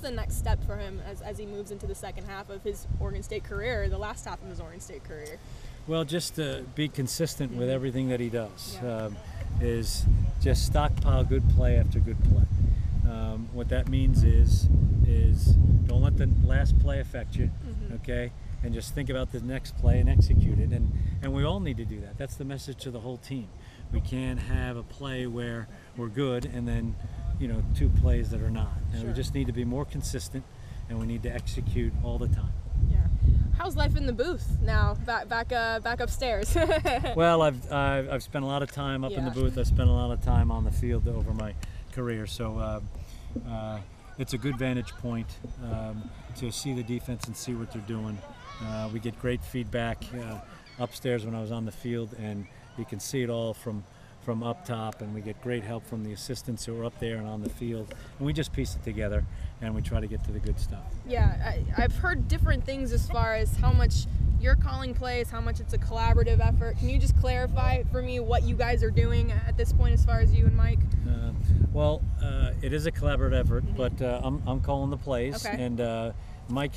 the next step for him as he moves into the second half of his Oregon State career, the last half of his Oregon State career? Well, just to be consistent with everything that he does, Yeah. is just stockpile good play after good play. What that means is don't let the last play affect you, okay? And just think about the next play and execute it. And we all need to do that. That's the message to the whole team. We can't have a play where we're good and then, 2 plays that are not. And Sure. we just need to be more consistent, and we need to execute all the time. Yeah. How's life in the booth now? Back upstairs. Well, I've spent a lot of time up in the Yeah. booth. I've spent a lot of time on the field over my career, so it's a good vantage point to see the defense and see what they're doing. We get great feedback upstairs when I was on the field, and you can see it all from up top, and we get great help from the assistants who are up there and on the field, and we just piece it together and we try to get to the good stuff. Yeah, I've heard different things as far as how much you're calling plays, how much it's a collaborative effort. Can you just clarify for me what you guys are doing at this point as far as you and Mike? It is a collaborative effort, but I'm calling the plays, Okay. and Mike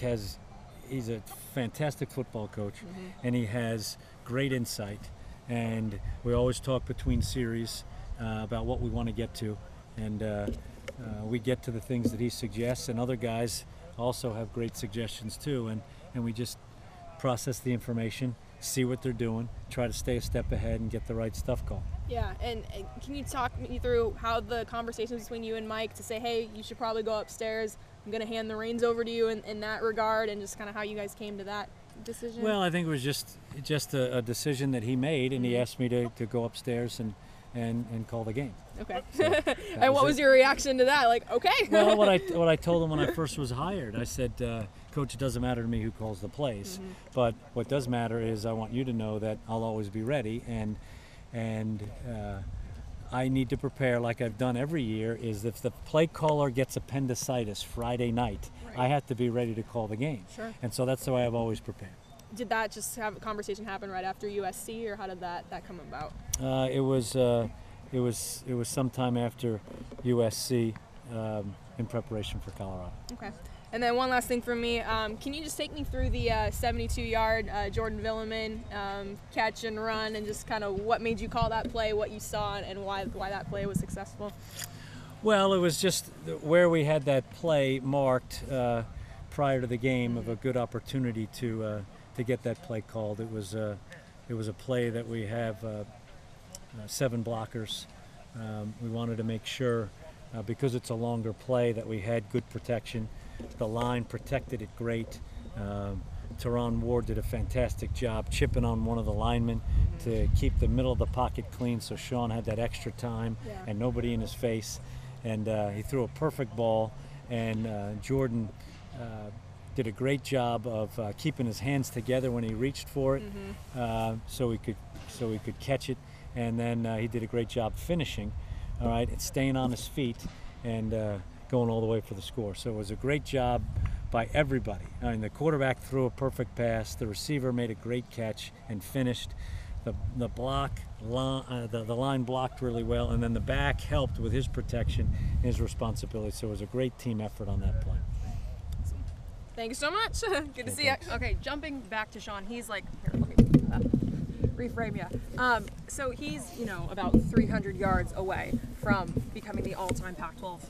he's a fantastic football coach, and he has great insight, and we always talk between series about what we want to get to, and we get to the things that he suggests, and other guys also have great suggestions too, and we just process the information, see what they're doing, try to stay a step ahead and get the right stuff called. Yeah, and can you talk me through how the conversations between you and Mike to say, hey, you should probably go upstairs, I'm going to hand the reins over to you in that regard, and just kind of how you guys came to that decision? Well, I think it was just a decision that he made, and he asked me to go upstairs and call the game. Okay. So and what was your reaction to that? Like, okay. Well, what I told him when I first was hired, I said, Coach, it doesn't matter to me who calls the plays, but what does matter is I want you to know that I'll always be ready, and I need to prepare like I've done every year. Is if the play caller gets appendicitis Friday night, Right. I have to be ready to call the game. Sure. And so that's the way I've always prepared. Did that just have a conversation happen right after USC, or how did that come about? It was sometime after USC in preparation for Colorado. Okay. And then one last thing for me, can you just take me through the 72-yard Jordan Villamin catch and run, and just kind of what made you call that play, what you saw, and why that play was successful? Well, it was just where we had that play marked prior to the game of a good opportunity to get that play called. It was a play that we have 7 blockers. We wanted to make sure, because it's a longer play, that we had good protection. The line protected it great. Teron Ward did a fantastic job chipping on one of the linemen to keep the middle of the pocket clean, so Sean had that extra time and nobody in his face. And he threw a perfect ball, and Jordan did a great job of keeping his hands together when he reached for it, so he could catch it. And then he did a great job finishing, all right, and staying on his feet and going all the way for the score. So it was a great job by everybody. I mean, the quarterback threw a perfect pass, the receiver made a great catch and finished. The line blocked really well, and then the back helped with his protection and his responsibility. So it was a great team effort on that play. Thank you so much. Good to see you. Okay, jumping back to Sean, he's like, here, let me reframe you. So he's, about 300 yards away from becoming the all-time Pac-12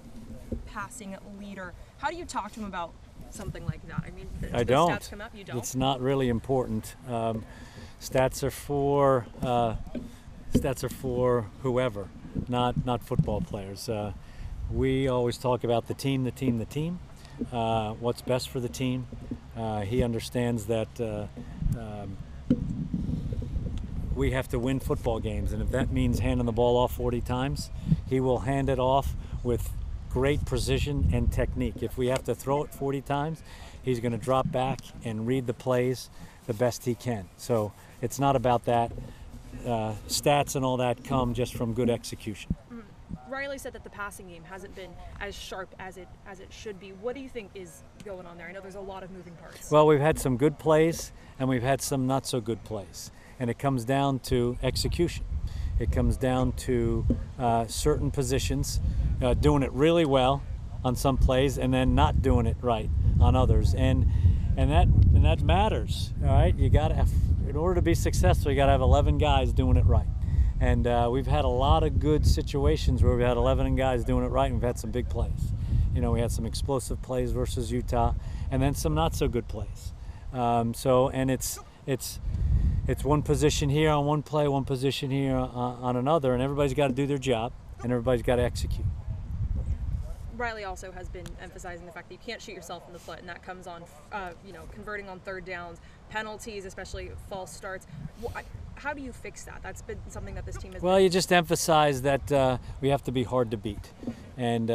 passing leader. How do you talk to him about something like that? I mean, I don't. Stats come up, you don't. It's not really important. Stats are for whoever, not football players. We always talk about the team, what's best for the team. He understands that we have to win football games, and if that means handing the ball off 40 times, he will hand it off with great precision and technique. If we have to throw it 40 times, he's going to drop back and read the plays the best he can. So it's not about that. Stats and all that come just from good execution. Riley said that the passing game hasn't been as sharp as it should be. What do you think is going on there? I know there's a lot of moving parts. Well, we've had some good plays and we've had some not so good plays, and it comes down to execution. It comes down to certain positions doing it really well on some plays and then not doing it right on others, and that matters. All right, you got to, in order to be successful, you got to have 11 guys doing it right. And we've had a lot of good situations where we've had 11 guys doing it right, and we've had some big plays. You know, we had some explosive plays versus Utah, and then some not so good plays. And it's one position here on one play, one position here on another, and everybody's got to do their job, and everybody's got to execute. Riley also has been emphasizing the fact that you can't shoot yourself in the foot, and that comes on, converting on third downs, penalties, especially false starts. How do you fix that? That's been something that this team has. Well, you just emphasize that we have to be hard to beat, and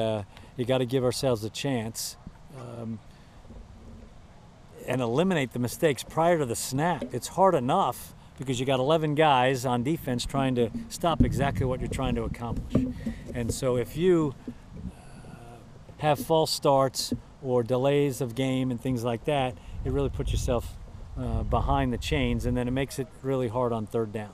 you got to give ourselves a chance and eliminate the mistakes prior to the snap. It's hard enough because you got 11 guys on defense trying to stop exactly what you're trying to accomplish, and so if you have false starts or delays of game and things like that, it really puts yourself behind the chains, and then it makes it really hard on third down.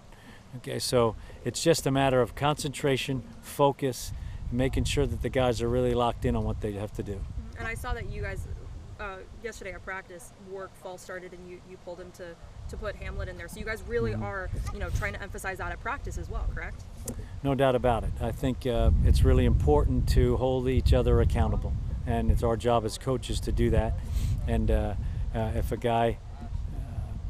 Okay, so it's just a matter of concentration, focus, making sure that the guys are really locked in on what they have to do. And I saw that you guys yesterday at practice, Work false started, and you pulled him to put Hamlet in there. So you guys really are, trying to emphasize that at practice as well, correct? No doubt about it. I think it's really important to hold each other accountable, and it's our job as coaches to do that. And if a guy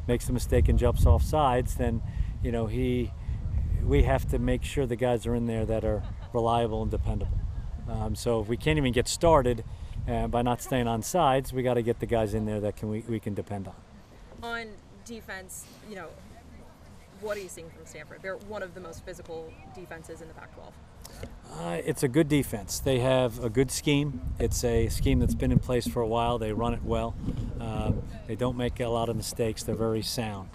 makes a mistake and jumps off sides, then we have to make sure the guys are in there that are reliable and dependable. So if we can't even get started by not staying on sides, we got to get the guys in there that we can depend on. On defense, what are you seeing from Stanford? They're one of the most physical defenses in the Pac-12. It's a good defense. They have a good scheme. It's a scheme that's been in place for a while. They run it well. They don't make a lot of mistakes. They're very sound.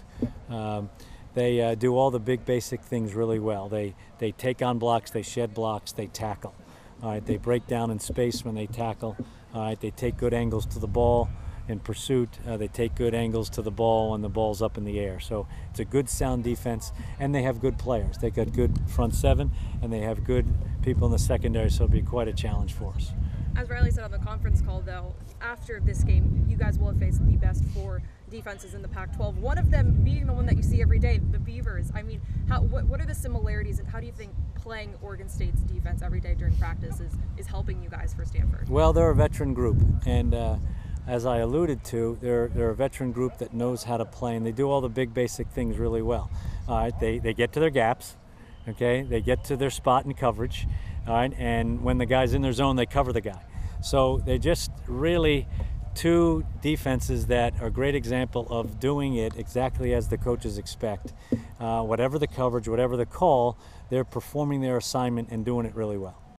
They do all the big basic things really well. They take on blocks, they shed blocks, they tackle. All right, they break down in space when they tackle. All right, they take good angles to the ball in pursuit. They take good angles to the ball when the ball's up in the air. So it's a good, sound defense, and they have good players. They got good front seven, and they have good people in the secondary, so it'll be quite a challenge for us. As Riley said on the conference call, though, after this game, you guys will have faced the best four defenses in the Pac-12. One of them being the one that you see every day, the Beavers. I mean, what are the similarities, and how do you think playing Oregon State's defense every day during practice is helping you guys for Stanford? Well, they're a veteran group, and as I alluded to, they're a veteran group that knows how to play, and they do all the big basic things really well. All right, they get to their gaps, okay? They get to their spot in coverage, all right? And when the guy's in their zone, they cover the guy. So they're just really two defenses that are a great example of doing it exactly as the coaches expect. Whatever the coverage, whatever the call, they're performing their assignment and doing it really well.